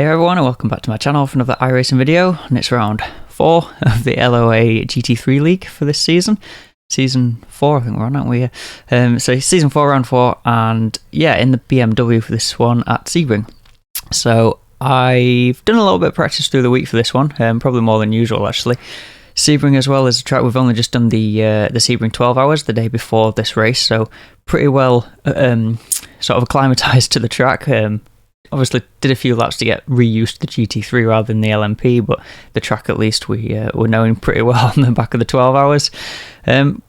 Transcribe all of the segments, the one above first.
Hey everyone, and welcome back to my channel for another iRacing video, and it's round 4 of the LOA GT3 League for this season. Season 4 I think we're on, aren't we? So season 4, round 4, and yeah, in the BMW for this one at Sebring. So I've done a little bit of practice through the week for this one, probably more than usual actually. Sebring as well as a track, we've only just done the Sebring 12 hours the day before this race, so pretty well sort of acclimatized to the track. Obviously did a few laps to get reused to the GT3 rather than the LMP, but the track at least we were knowing pretty well on the back of the 12 hours.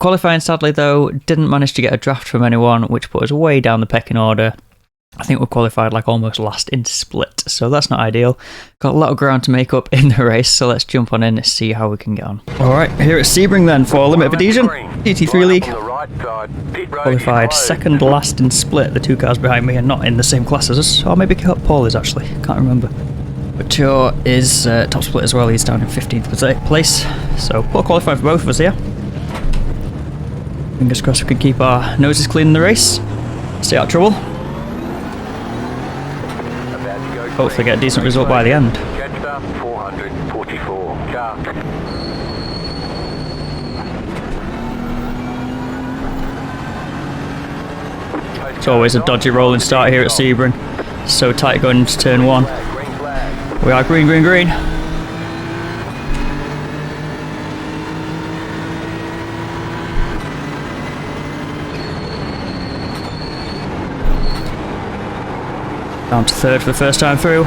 Qualifying sadly though, didn't manage to get a draft from anyone, which put us way down the pecking order. I think we qualified like almost last in split, so that's not ideal. Got a lot of ground to make up in the race, so let's jump on in and see how we can get on. Alright, here at Sebring then for Limit of Adhesion GT3 League. Qualified second last in split. The two cars behind me are not in the same class as us, or maybe Paul is actually, can't remember. But Cho is top split as well, he's down in 15th place, so Paul qualified for both of us here. Fingers crossed we can keep our noses clean in the race, stay out of trouble. Hopefully get a decent result by the end. It's always a dodgy rolling start here at Sebring. So tight going into turn 1. We are green, green, green. Down to third for the first time through.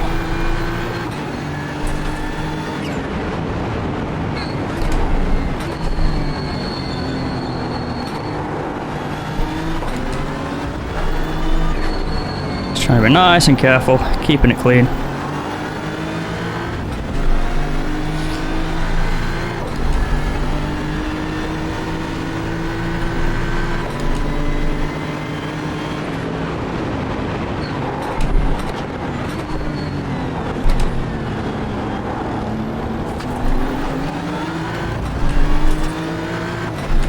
Just trying to be nice and careful, keeping it clean.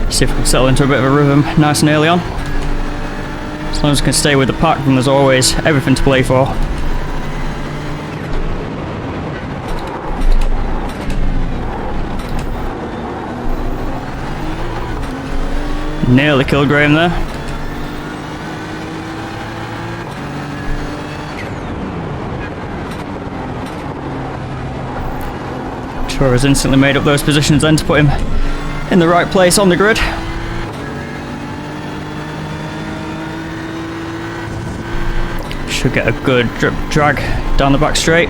See if we can settle into a bit of a rhythm nice and early on. As long as we can stay with the pack, then there's always everything to play for. Nearly killed Graham there. Sure has instantly made up those positions then to put him in the right place on the grid. Should get a good drag down the back straight.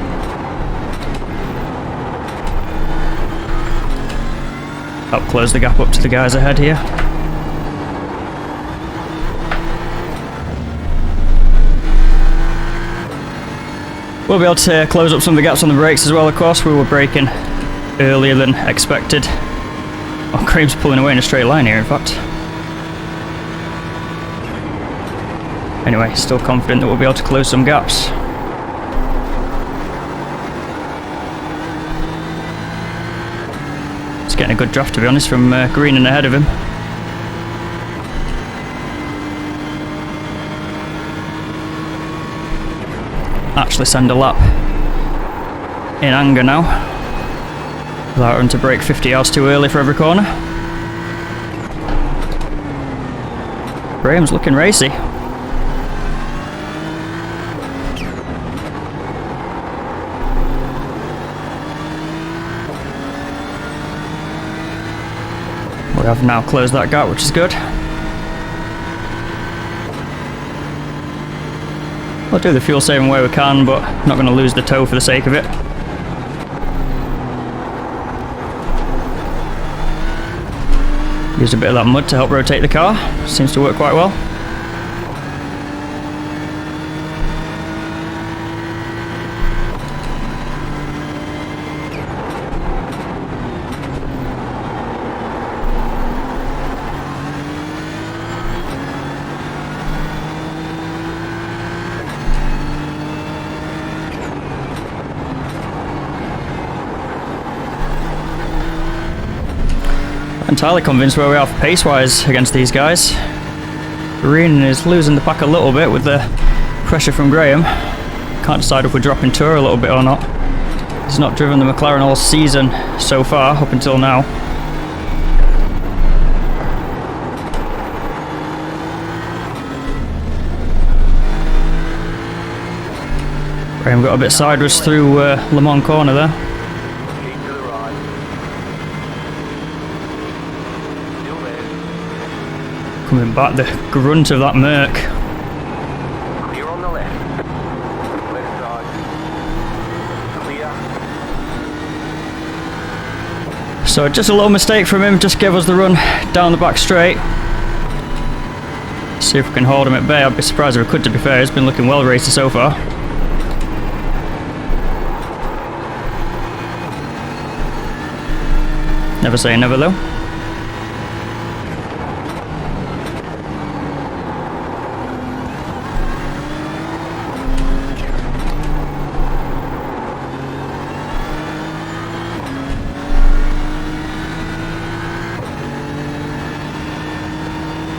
Help close the gap up to the guys ahead here. We'll be able to close up some of the gaps on the brakes as well, of course. We were braking earlier than expected. Oh, Graham's pulling away in a straight line here, in fact. Anyway, still confident that we'll be able to close some gaps. It's getting a good draft, to be honest, from Green and ahead of him. Actually send a lap in anger now. Without having to brake 50 yards too early for every corner. Graham's looking racy. We have now closed that gap, which is good. We'll do the fuel saving way we can, but not going to lose the toe for the sake of it. Used a bit of that mud to help rotate the car. Seems to work quite well. Entirely convinced where we are pace-wise against these guys. Green is losing the pack a little bit with the pressure from Graham. Can't decide if we're dropping Tour a little bit or not. He's not driven the McLaren all season so far, up until now. Graham got a bit sideways through Le Mans corner there. Coming back, the grunt of that Merc. Clear on the left. Left side. Clear. So just a little mistake from him, just gave us the run down the back straight. See if we can hold him at bay. I'd be surprised if we could, to be fair. He's been looking well racy so far. Never say never though.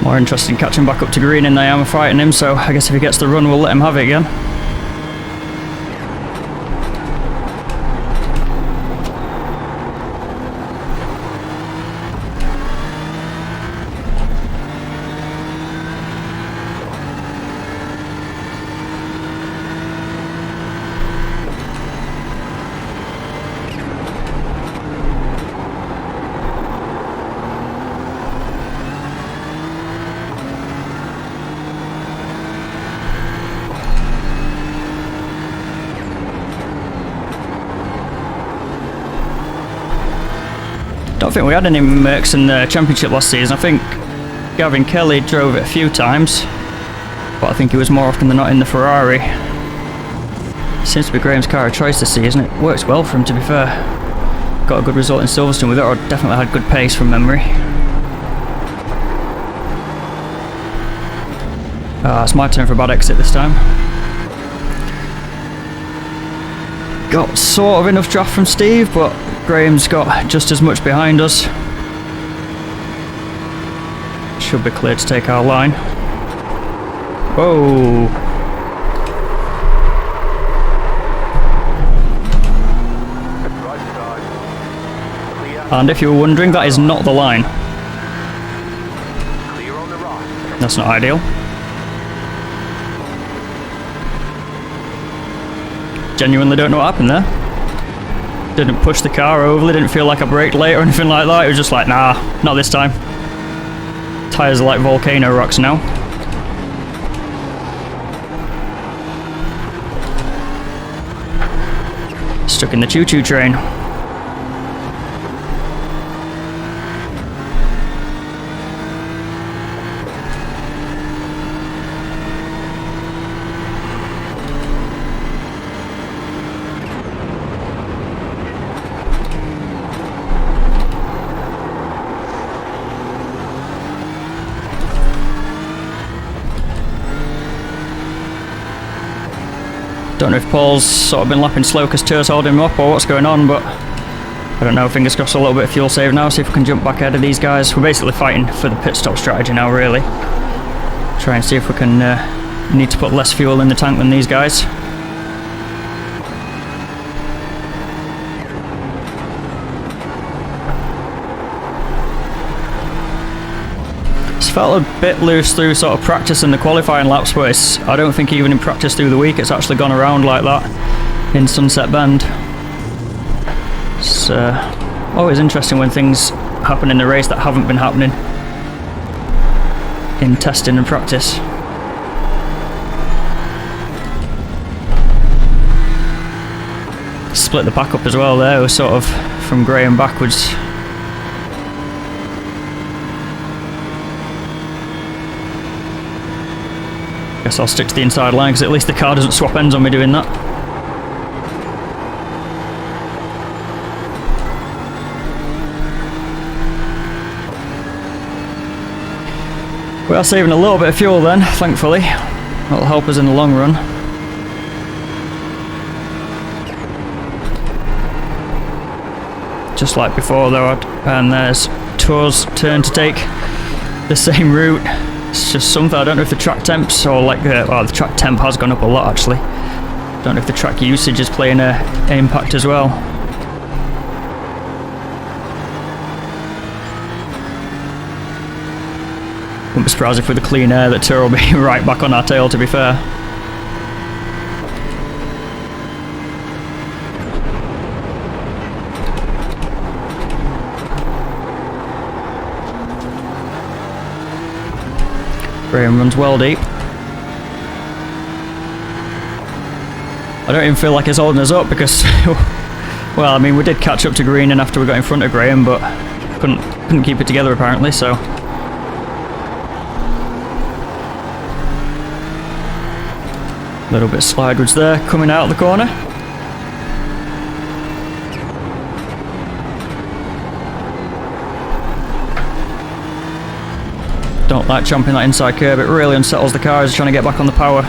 More interested in catching back up to green than I am fighting him, so I guess if he gets the run we'll let him have it again. I don't think we had any Mercs in the championship last season. I think Gavin Kelly drove it a few times, but I think he was more often than not in the Ferrari. Seems to be Graham's car of choice this season. It works well for him, to be fair. Got a good result in Silverstone with it, or definitely had good pace from memory. It's my turn for a bad exit this time. Got sort of enough draft from Steve, but Graham's got just as much behind us. Should be clear to take our line. Whoa! And if you were wondering, that is not the line. That's not ideal. Genuinely don't know what happened there. Didn't push the car overly, didn't feel like I braked late or anything like that. It was just like, nah, not this time. Tyres are like volcano rocks now. Stuck in the choo-choo train. Don't know if Paul's sort of been lapping slow because Tour's holding him up or what's going on, but I don't know. Fingers crossed a little bit of fuel save now, see if we can jump back ahead of these guys. We're basically fighting for the pit stop strategy now, really. Try and see if we can need to put less fuel in the tank than these guys. It's felt a bit loose through sort of practice and the qualifying laps, but I don't think even in practice through the week it's actually gone around like that in Sunset Bend. It's always interesting when things happen in the race that haven't been happening in testing and practice. Split the pack up as well there, was sort of from Graham backwards. Guess I'll stick to the inside line because at least the car doesn't swap ends on me doing that. We are saving a little bit of fuel then, thankfully. That'll help us in the long run. Just like before though, and there's Tour's turn to take the same route. It's just something, I don't know if the track temps or like the track temp has gone up a lot actually. Don't know if the track usage is playing an impact as well. Wouldn't be surprised if with the clean air that Tour will be right back on our tail, to be fair. Graham runs well deep. I don't even feel like it's holding us up because, well, I mean, we did catch up to Greenan after we got in front of Graham, but couldn't keep it together apparently, so. A little bit of Slideways there, coming out of the corner. Don't like chomping that inside curb, it really unsettles the car as trying to get back on the power.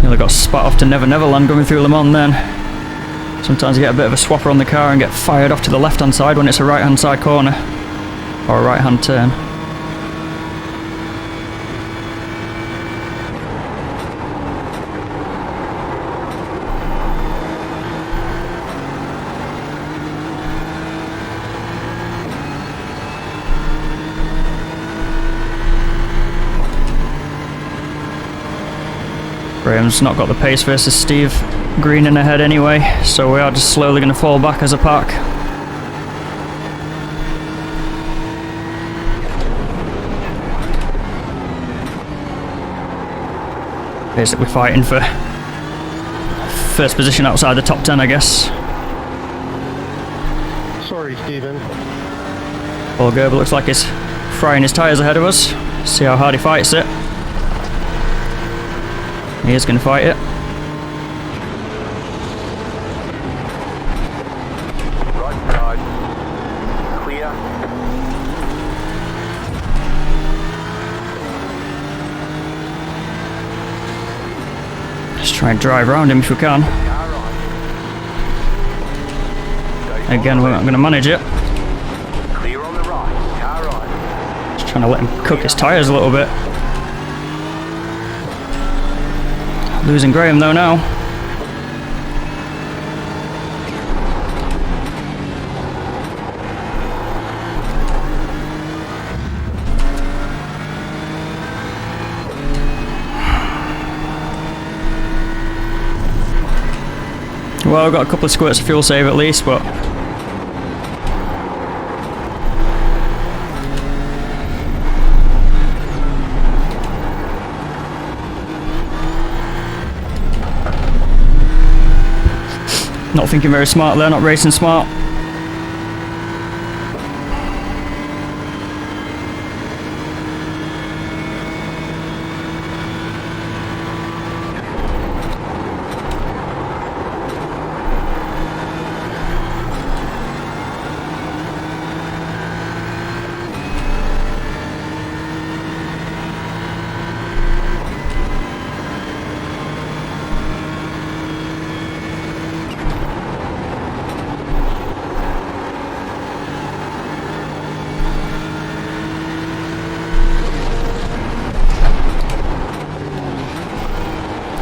Nearly got spat off to Never Never Land going through Le Mans then. Sometimes you get a bit of a swapper on the car and get fired off to the left hand side when it's a right hand side corner. Or a right hand turn. Graham's not got the pace versus Steve Green in ahead anyway, so we are just slowly going to fall back as a pack. Basically fighting for first position outside the top 10, I guess. Sorry, Stephen. Paul Gerber looks like he's frying his tyres ahead of us. See how hard he fights it. He is going to fight it. Right side. Clear. Let's try and drive around him if we can. Car right. Again, we're not going to manage it. Clear on the right. Car right. Just trying to let him cook his tyres a little bit. Losing Graham though now. Well, I've got a couple of squirts of fuel save at least, but not thinking very smart there, not racing smart.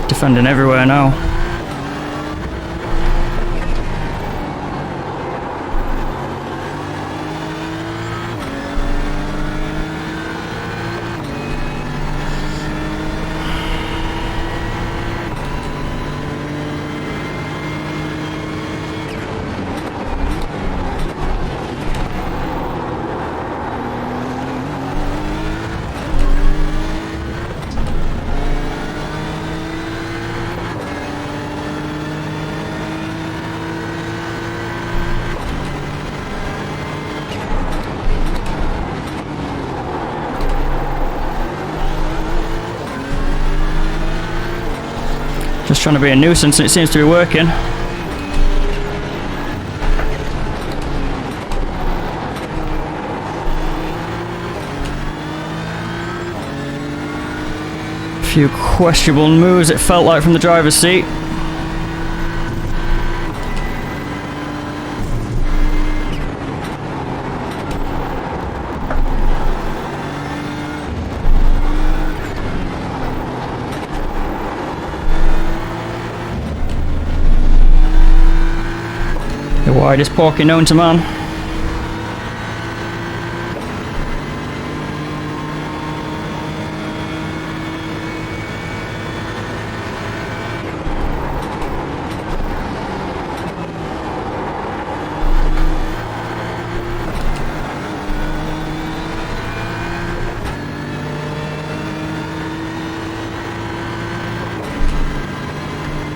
Defending everywhere now. Just trying to be a nuisance and it seems to be working. few questionable moves, it felt like, from the driver's seat. The widest porky known to man.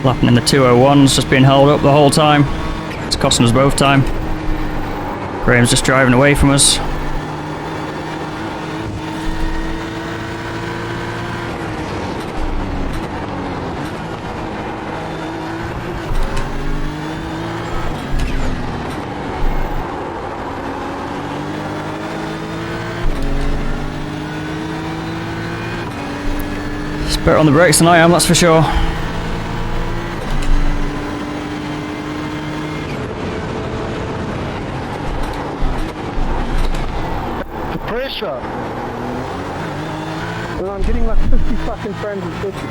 Lapping in the 201's, just being held up the whole time. It's costing us both time. Graham's just driving away from us. It's better on the brakes than I am, that's for sure. Pressure. Well, I'm getting like 50 fucking frames a second.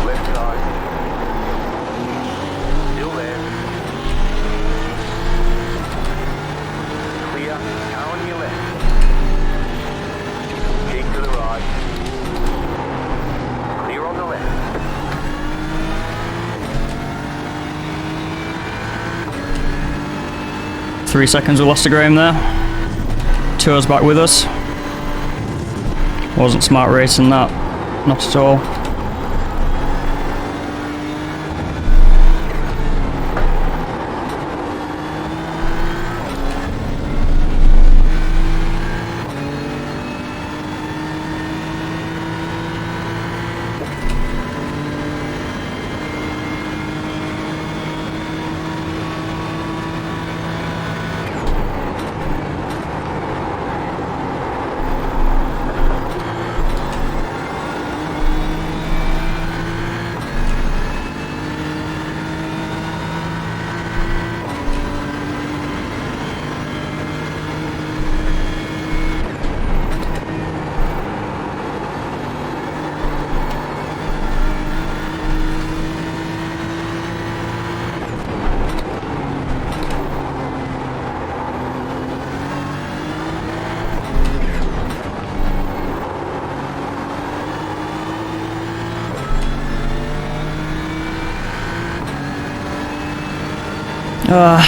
Left side. Still there. Clear. Car on your left. Keep to the right. Clear on the left. 3 seconds we lost to Graham there. Tour's back with us. Wasn't smart racing that, not at all.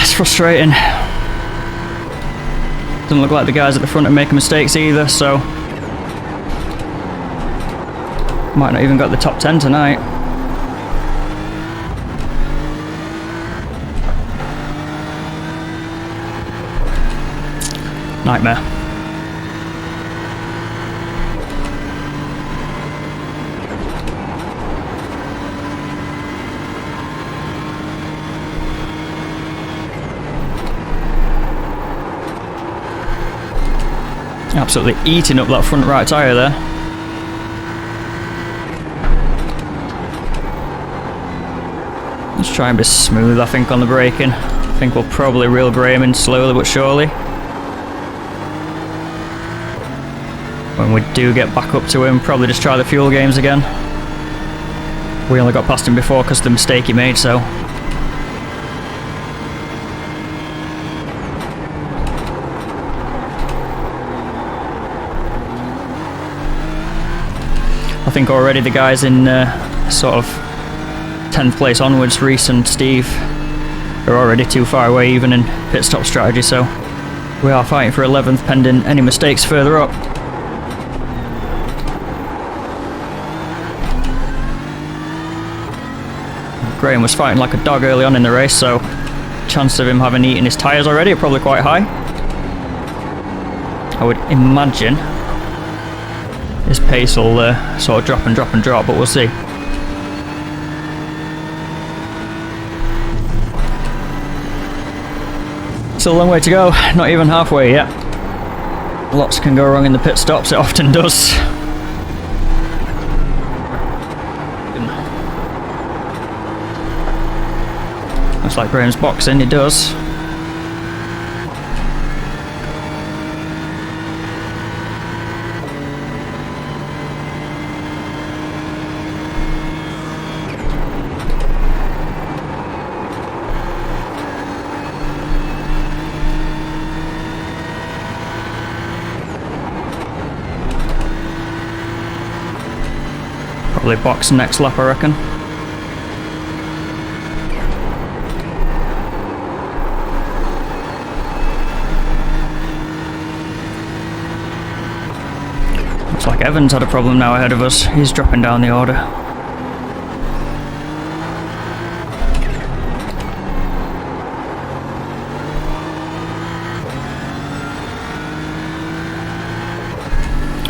It's frustrating. Doesn't look like the guys at the front are making mistakes either, so might not even got the top 10 tonight. Nightmare. Absolutely eating up that front right tyre there. Let's try and be smooth, I think, on the braking. I think we'll probably reel Graham in slowly but surely. When we do get back up to him, probably just try the fuel games again. We only got past him before because of the mistake he made, so... I think already the guys in sort of 10th place onwards, Reese and Steve, are already too far away even in pit stop strategy, so we are fighting for 11th pending any mistakes further up. Graham was fighting like a dog early on in the race, so chance of him having eaten his tyres already are probably quite high. I would imagine his pace will sort of drop and drop and drop, but we'll see. Still a long way to go, not even halfway yet. Lots can go wrong in the pit stops, it often does. Looks like Graham's boxing, it does. Probably box next lap, I reckon. Looks like Evans had a problem now ahead of us. He's dropping down the order.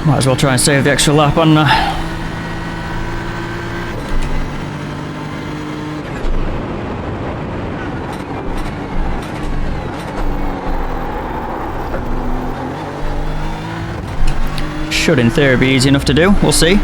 Might as well try and save the extra lap on should in theory be easy enough to do, we'll see.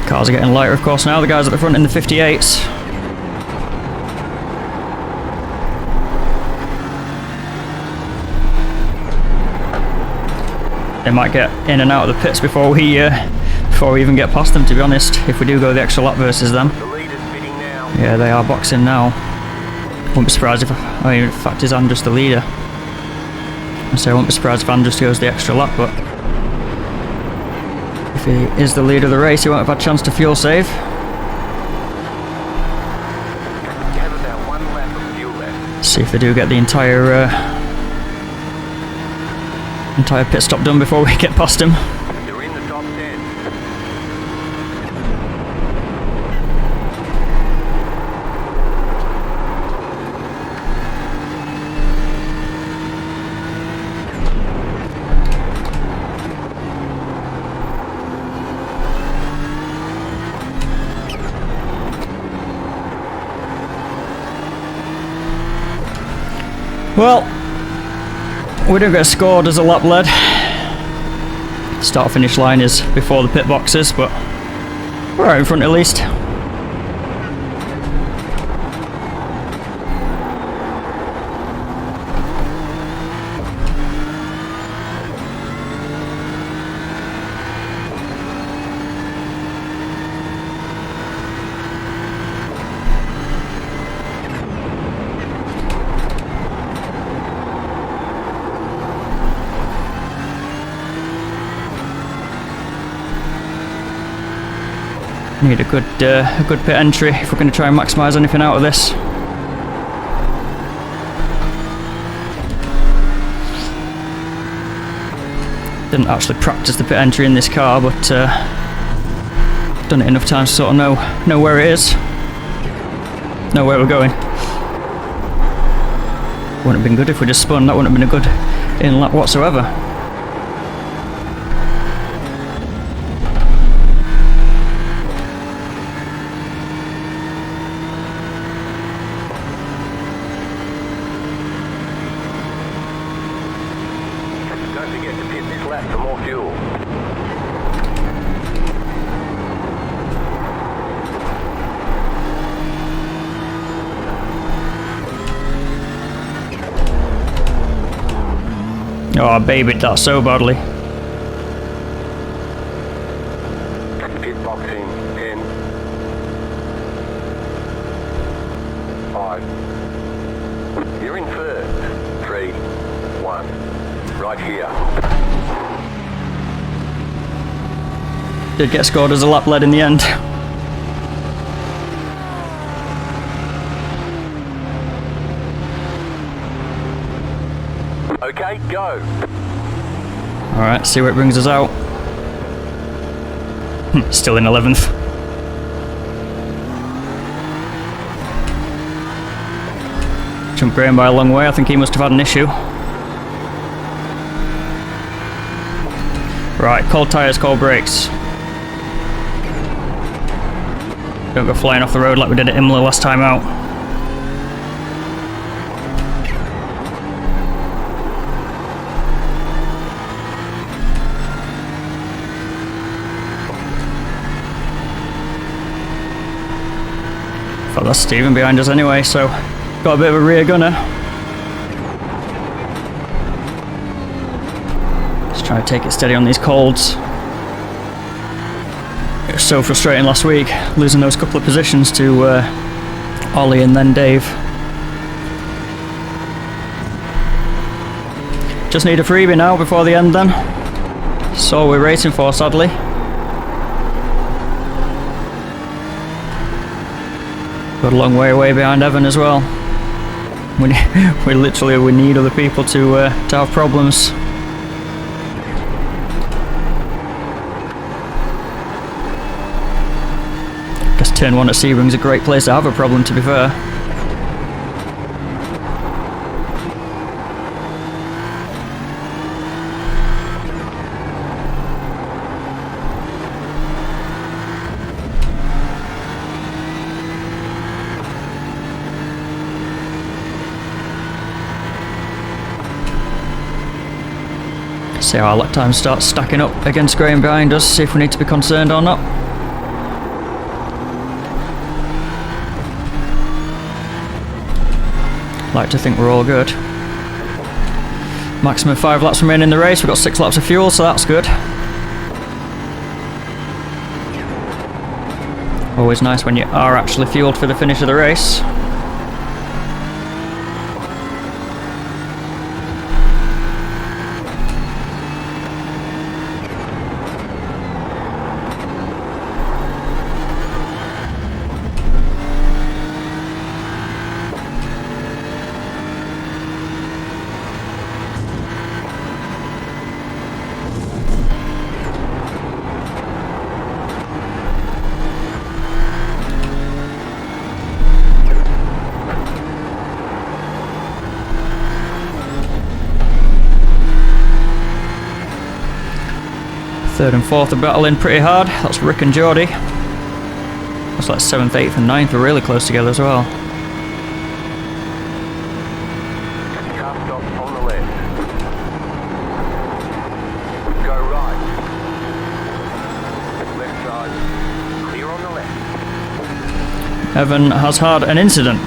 Cars are getting lighter, of course, now. The guys at the front in the 58s. They might get in and out of the pits before we even get past them, to be honest, if we do go the extra lap versus them. The leader's bidding now. Yeah, they are boxing now. Won't be surprised if... I mean, in fact, is Andrus the leader? So I won't be surprised if Andrus goes the extra lap, but... if he is the leader of the race, he won't have had a chance to fuel save. You have about 1 lap of fuel left. See if they do get the entire pit stop done before we get past him. You're in the top 10. Well, we don't get scored as a lap lead. Start finish line is before the pit boxes, but we're out in front at least. Need a good pit entry if we're going to try and maximise anything out of this. Didn't actually practice the pit entry in this car, but done it enough times to sort of know where it is, know where we're going. Wouldn't have been good if we just spun. That wouldn't have been a good in lap whatsoever. For more fuel. Oh, I babied that so badly. Pit boxing 10, 5. You're in first. 3, 1. Right here. Did get scored as a lap lead in the end. Okay, go. Alright, see where it brings us out. Still in 11th. Jumped Graham by a long way, I think he must have had an issue. Right, cold tyres, cold brakes. Don't go flying off the road like we did at Imola last time out. Thought that's Stephen behind us anyway, so got a bit of a rear gunner. Just trying to take it steady on these colds. It was so frustrating last week, losing those couple of positions to Ollie and then Dave. Just need a freebie now before the end then. That's all we're racing for, sadly. Got a long way away behind Evan as well. We need other people to have problems. Guess turn 1 at Sebring's a great place to have a problem, to be fair. See how our lap time starts stacking up against Graham behind us, see if we need to be concerned or not. Like to think we're all good. Maximum 5 laps remain in the race, we've got 6 laps of fuel, so that's good. Always nice when you are actually fueled for the finish of the race. Third and fourth are battling pretty hard. That's Rick and Geordie. Looks like 7th, 8th and 9th are really close together as well. Car stop on the left. Go right. Left side. Clear on the left. Evan has had an incident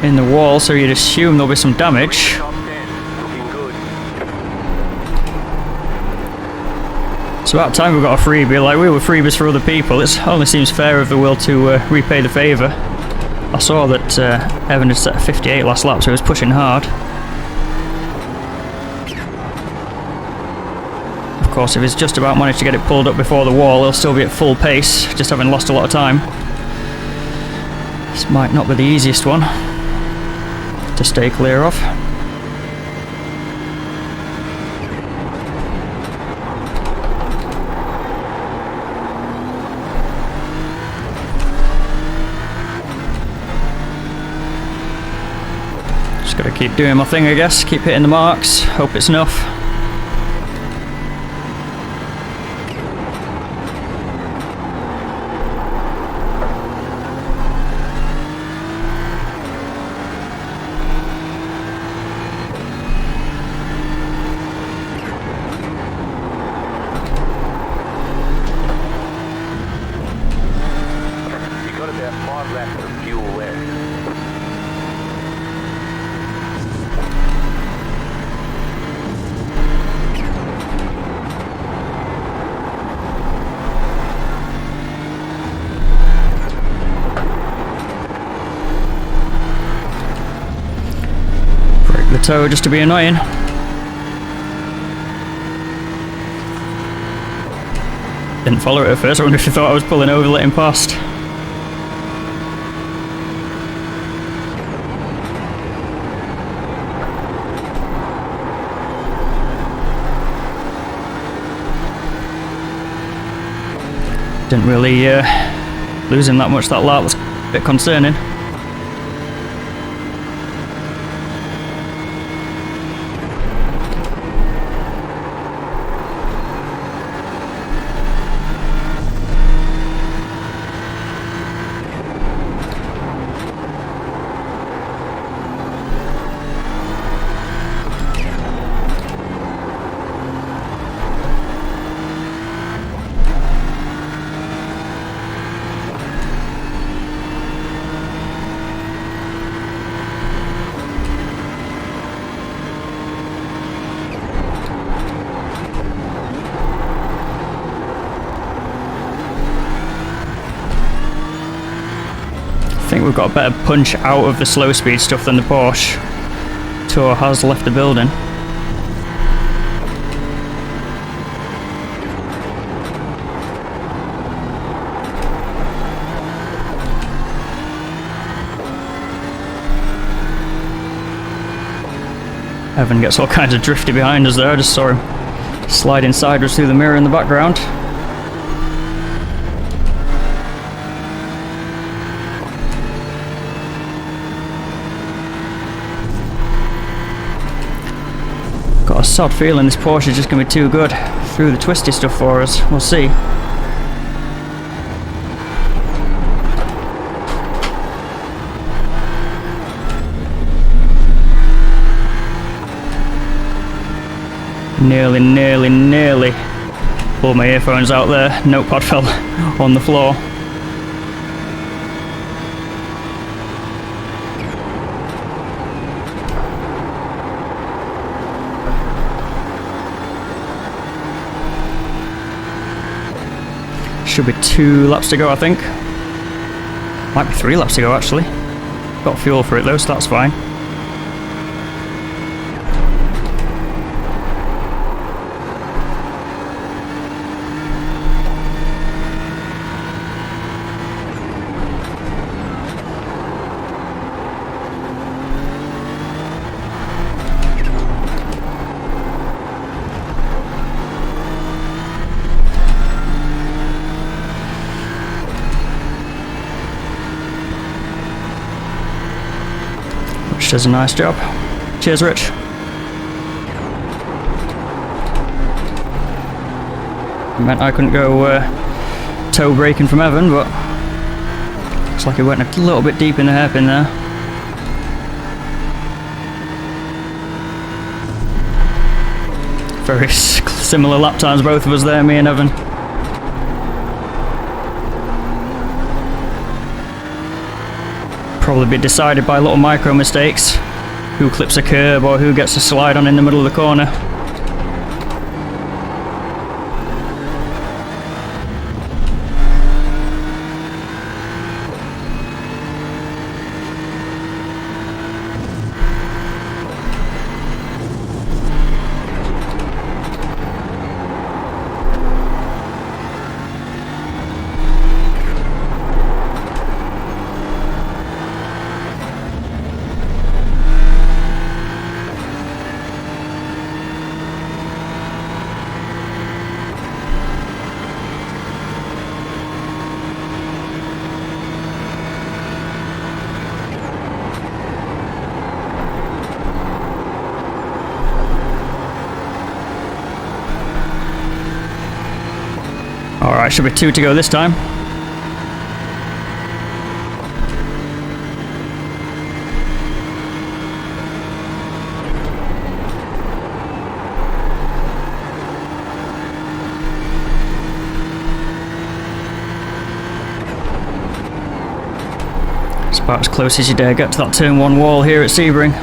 in the wall, so you'd assume there'll be some damage. Top 10. Looking good. It's about time we've got a freebie. Like, we were freebies for other people. It only seems fair of the will to repay the favour. I saw that Evan had set a 58 last lap, so he was pushing hard. Of course, if he's just about managed to get it pulled up before the wall, he'll still be at full pace, just having lost a lot of time. This might not be the easiest one to stay clear of. Just gotta keep doing my thing, I guess. Keep hitting the marks. Hope it's enough. You've got about 5 laps of fuel left. Break the toe just to be annoying. Didn't follow it at first. I wonder if you thought I was pulling over, letting past. Didn't really lose him that much that lap. Was a bit concerning. I think we've got a better punch out of the slow speed stuff than the Porsche. Tour has left the building. Evan gets all kinds of drifty behind us there. I just saw him sliding sideways through the mirror in the background. Got a sod feeling this Porsche is just going to be too good through the twisty stuff for us. We'll see. Nearly pulled my earphones out there. Notepad fell on the floor. Should be 2 laps to go, I think. Might be 3 laps to go, actually. Got fuel for it though, so that's fine. Rich does a nice job. Cheers, Rich. Meant I couldn't go toe braking from Evan, but looks like he went a little bit deep in the hairpin there. Very similar lap times, both of us there, me and Evan. Probably be decided by little micro mistakes. Who clips a curb or who gets a slide on in the middle of the corner. Alright, should be 2 to go this time. It's about as close as you dare get to that turn 1 wall here at Sebring.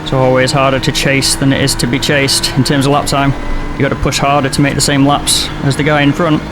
It's always harder to chase than it is to be chased in terms of lap time. You got to push harder to make the same laps as the guy in front.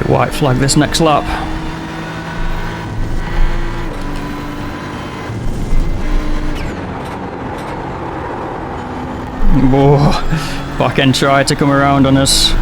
white flag this next lap. Whoa, back end tried to come around on us.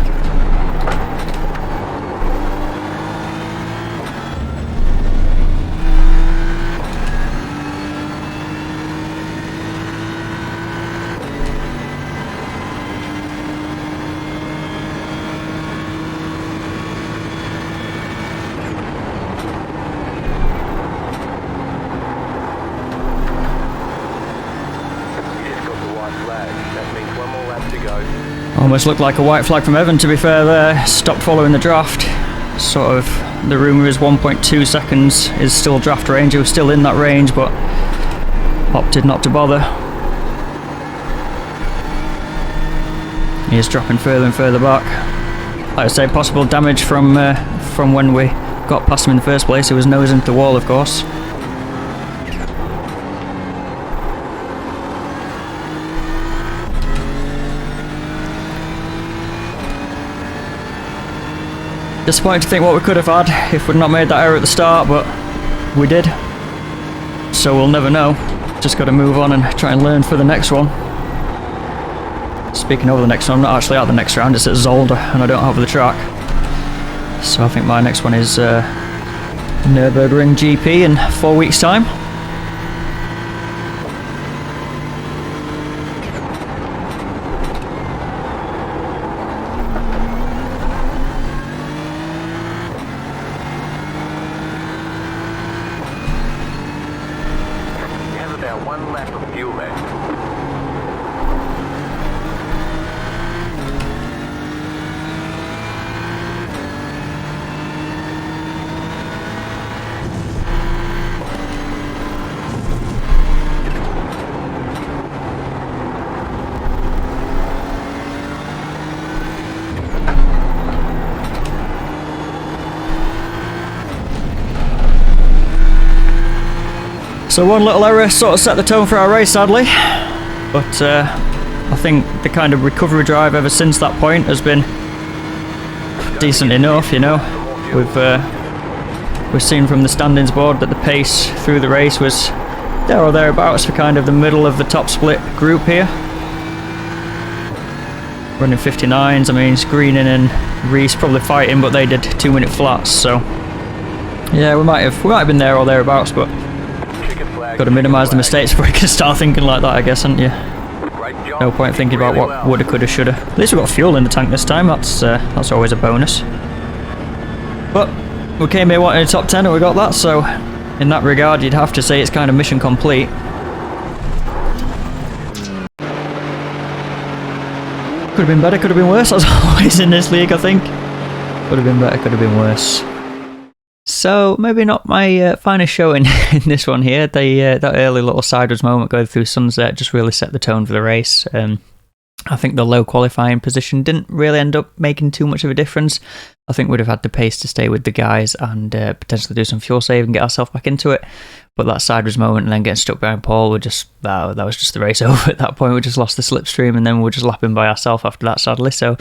Almost looked like a white flag from Evan, to be fair there. Stopped following the draft. Sort of, the rumour is 1.2 seconds is still draft range. He was still in that range, but opted not to bother. He is dropping further and further back. Like I say, possible damage from when we got past him in the first place. He was nose into the wall, of course. Disappointed to think what we could have had if we'd not made that error at the start, but we did. So we'll never know. Just got to move on and try and learn for the next one. Speaking of the next one, I'm not actually at the next round, it's at Zolder and I don't have the track. So I think my next one is Nürburgring GP in 4 weeks' time. One lap of fuel left. So one little error sort of set the tone for our race, sadly, but I think the kind of recovery drive ever since that point has been decent enough, you know. We've seen from the standings board that the pace through the race was there or thereabouts for kind of the middle of the top split group here. Running 59s, I mean, Greening and Reese probably fighting, but they did 2-minute flats, so yeah, we might have been there or thereabouts, but got to minimise the mistakes before you can start thinking like that, I guess, haven't you? No point thinking about what woulda, coulda, shoulda. At least we've got fuel in the tank this time, that's always a bonus. But we came here wanting a top 10 and we got that, so in that regard you'd have to say it's kind of mission complete. Could have been better, could have been worse, as always in this league, I think. Could have been better, could have been worse. So maybe not my finest show in this one here. That early little sideways moment going through sunset just really set the tone for the race. I think the low qualifying position didn't really end up making too much of a difference. I think we'd have had the pace to stay with the guys and potentially do some fuel save and get ourselves back into it. But that sideways moment and then getting stuck behind Paul, that was just the race over at that point. We just lost the slipstream and then we were just lapping by ourselves after that, sadly. So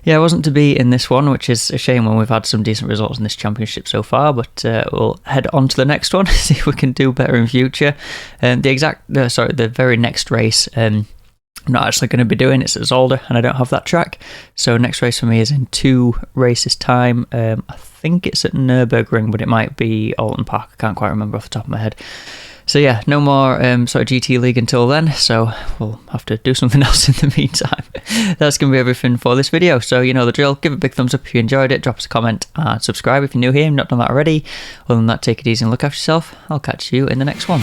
yeah, it wasn't to be in this one, which is a shame when we've had some decent results in this championship so far, but we'll head on to the next one, see if we can do better in future. The very next race, I'm not actually going to be doing, it's at Zolder and I don't have that track. So next race for me is in 2 races time. I think it's at Nürburgring, but it might be Alton Park, I can't quite remember off the top of my head. So yeah, no more GT League until then, so we'll have to do something else in the meantime. That's going to be everything for this video, so you know the drill. Give it a big thumbs up if you enjoyed it, drop us a comment and subscribe if you're new here and not done that already. Other than that, take it easy and look after yourself. I'll catch you in the next one.